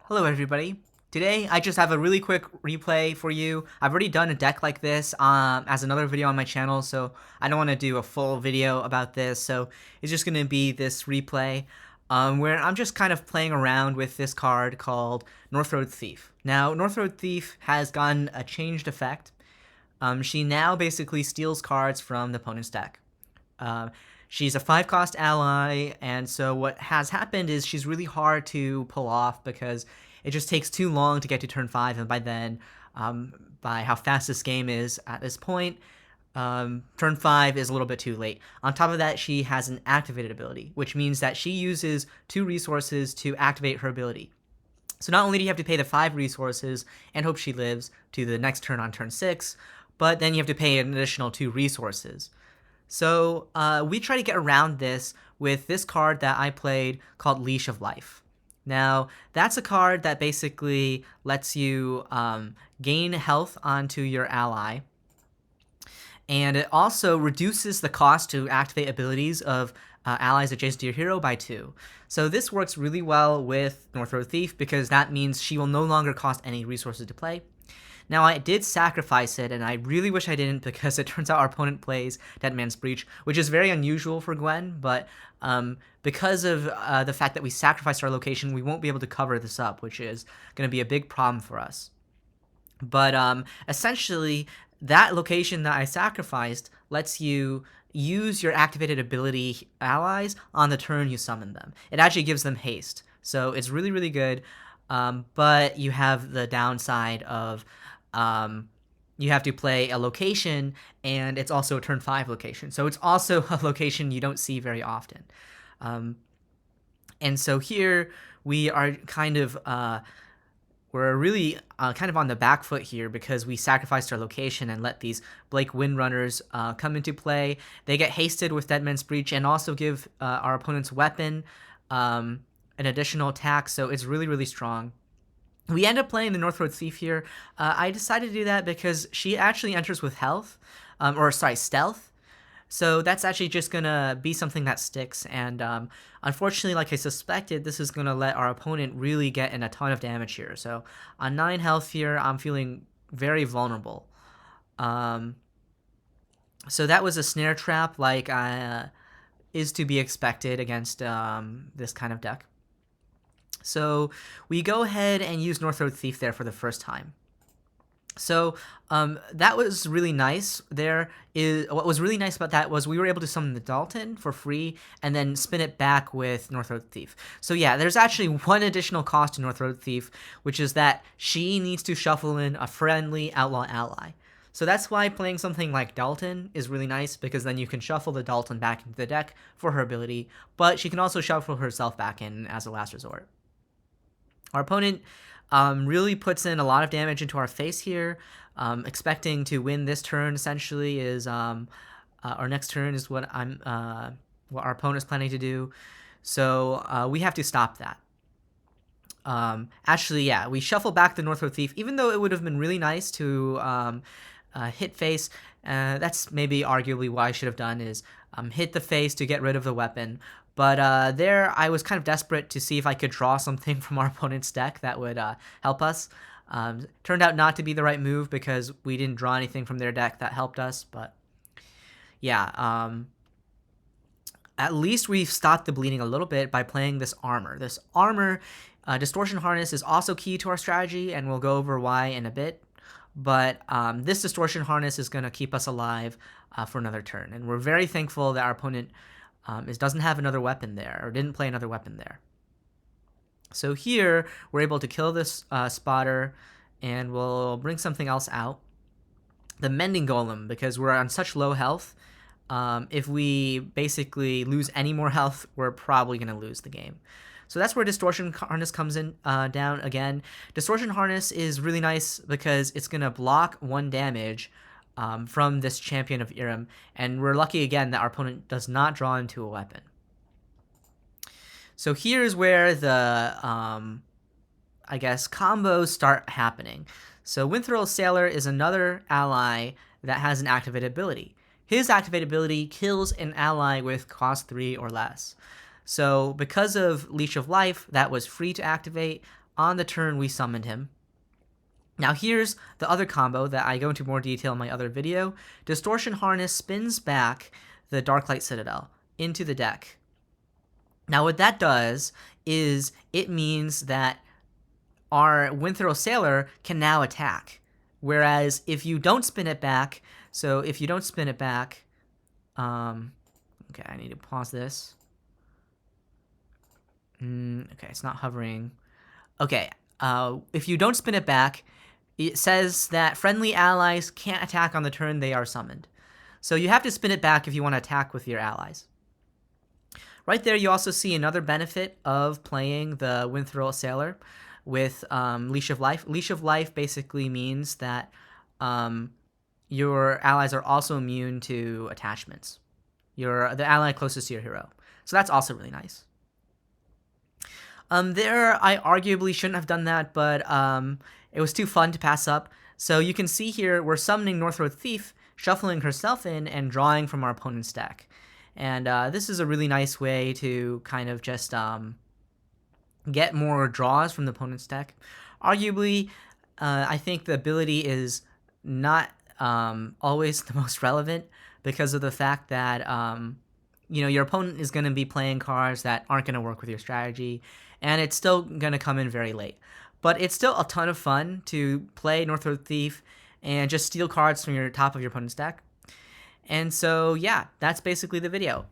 Hello everybody. Today I just have a really quick replay for you. I've already done a deck like this as another video on my channel, so I don't want to do a full video about this, so it's just going to be this replay where I'm just kind of playing around with this card called Northroad Thief. Now, Northroad Thief has gotten a changed effect. She now basically steals cards from the opponent's deck. She's a 5-cost ally, and so what has happened is she's really hard to pull off because it just takes too long to get to turn 5, and by then, by how fast this game is at this point, turn 5 is a little bit too late. On top of that, she has an activated ability, which means that she uses 2 resources to activate her ability. So not only do you have to pay the 5 resources and hope she lives to the next turn on turn 6, but then you have to pay an additional 2 resources. So we try to get around this with this card that I played called Leash of Life. Now, that's a card that basically lets you gain health onto your ally, and it also reduces the cost to activate abilities of allies adjacent to your hero by 2. So this works really well with Northroad Thief because that means she will no longer cost any resources to play. Now, I did sacrifice it, and I really wish I didn't because it turns out our opponent plays Dead Man's Breach, which is very unusual for Gwen, but because of the fact that we sacrificed our location, we won't be able to cover this up, which is going to be a big problem for us. But essentially, that location that I sacrificed lets you use your activated ability allies on the turn you summon them. It actually gives them haste, so it's really, really good, but you have the downside of you have to play a location, and it's also a turn 5 location. So it's also a location you don't see very often. And so here we are kind of, we're really kind of on the back foot here because we sacrificed our location and let these Blake Windrunners come into play. They get hasted with Dead Man's Breach and also give our opponent's weapon an additional attack, so it's really, really strong. We end up playing the Northroad Thief here. I decided to do that because she actually enters with health, stealth. So that's actually just going to be something that sticks. And unfortunately, like I suspected, this is going to let our opponent really get in a ton of damage here. So on 9 health here, I'm feeling very vulnerable. So that was a snare trap like is to be expected against this kind of deck. So we go ahead and use Northroad Thief there for the first time. So that was really nice. What was really nice about that was we were able to summon the Dalton for free and then spin it back with Northroad Thief. So yeah, there's actually one additional cost to Northroad Thief, which is that she needs to shuffle in a friendly outlaw ally. So that's why playing something like Dalton is really nice, because then you can shuffle the Dalton back into the deck for her ability, but she can also shuffle herself back in as a last resort. Our opponent really puts in a lot of damage into our face here, expecting to win this turn. Essentially, is our next turn is what our opponent is planning to do. So we have to stop that. Actually, yeah, we shuffle back the Northroad Thief, even though it would have been really nice to hit face. That's maybe arguably what I should have done, is hit the face to get rid of the weapon. But there, I was kind of desperate to see if I could draw something from our opponent's deck that would help us. Turned out not to be the right move because we didn't draw anything from their deck that helped us. But yeah, at least we've stopped the bleeding a little bit by playing this armor. This armor, Distortion Harness, is also key to our strategy, and we'll go over why in a bit. But this Distortion Harness is going to keep us alive for another turn. And we're very thankful that our opponent doesn't have another weapon there, or didn't play another weapon there. So here, we're able to kill this spotter, and we'll bring something else out. The Mending Golem, because we're on such low health. If we basically lose any more health, we're probably going to lose the game. So that's where Distortion Harness comes in down again. Distortion Harness is really nice because it's going to block 1 damage from this Champion of Irem, and we're lucky again that our opponent does not draw into a weapon. So here's where the, I guess, combos start happening. So Winthill Assailer is another ally that has an activated ability. His activated ability kills an ally with cost 3 or less. So because of Leash of Life, that was free to activate, on the turn we summoned him. Now here's the other combo that I go into more detail in my other video. Distortion Harness spins back the Darklight Citadel into the deck. Now what that does is it means that our Winthill Assailer can now attack. Whereas if you don't spin it back, so if you don't spin it back, okay, I need to pause this. Okay, it's not hovering. Okay, if you don't spin it back, it says that friendly allies can't attack on the turn they are summoned. So you have to spin it back if you want to attack with your allies. Right there, you also see another benefit of playing the Winthill Assailer with Leash of Life. Leash of Life basically means that your allies are also immune to attachments. You're the ally closest to your hero. So that's also really nice. There, I arguably shouldn't have done that, but it was too fun to pass up. So you can see here, we're summoning Northroad Thief, shuffling herself in, and drawing from our opponent's deck. And this is a really nice way to kind of just get more draws from the opponent's deck. Arguably, I think the ability is not always the most relevant because of the fact that your opponent is going to be playing cards that aren't going to work with your strategy, and it's still going to come in very late. But it's still a ton of fun to play Northroad Thief and just steal cards from your top of your opponent's deck. And so, yeah, that's basically the video.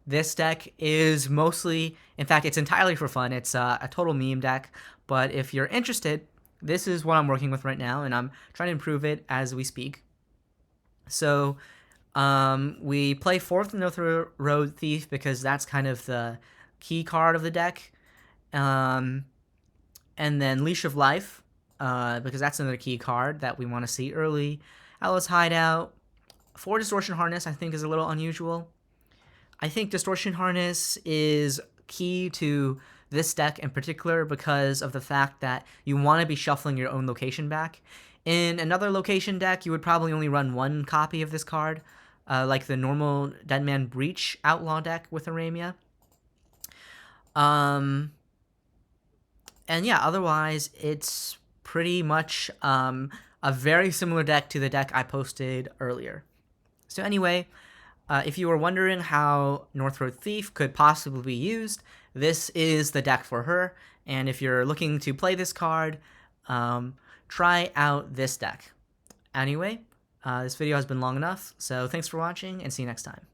This deck is mostly, in fact, it's entirely for fun. It's a total meme deck, but if you're interested, this is what I'm working with right now, and I'm trying to improve it as we speak. So, we play 4th Northroad Thief because that's kind of the key card of the deck. And then Leash of Life, because that's another key card that we want to see early. Outlaws Hideout. 4 Distortion Harness, I think, is a little unusual. I think Distortion Harness is key to this deck in particular because of the fact that you want to be shuffling your own location back. In another location deck, you would probably only run 1 copy of this card, like the normal Deadman Breach Outlaw deck with Aramia. And yeah, otherwise, it's pretty much a very similar deck to the deck I posted earlier. So anyway, if you were wondering how Northroad Thief could possibly be used, this is the deck for her. And if you're looking to play this card, try out this deck. Anyway, this video has been long enough, so thanks for watching, and see you next time.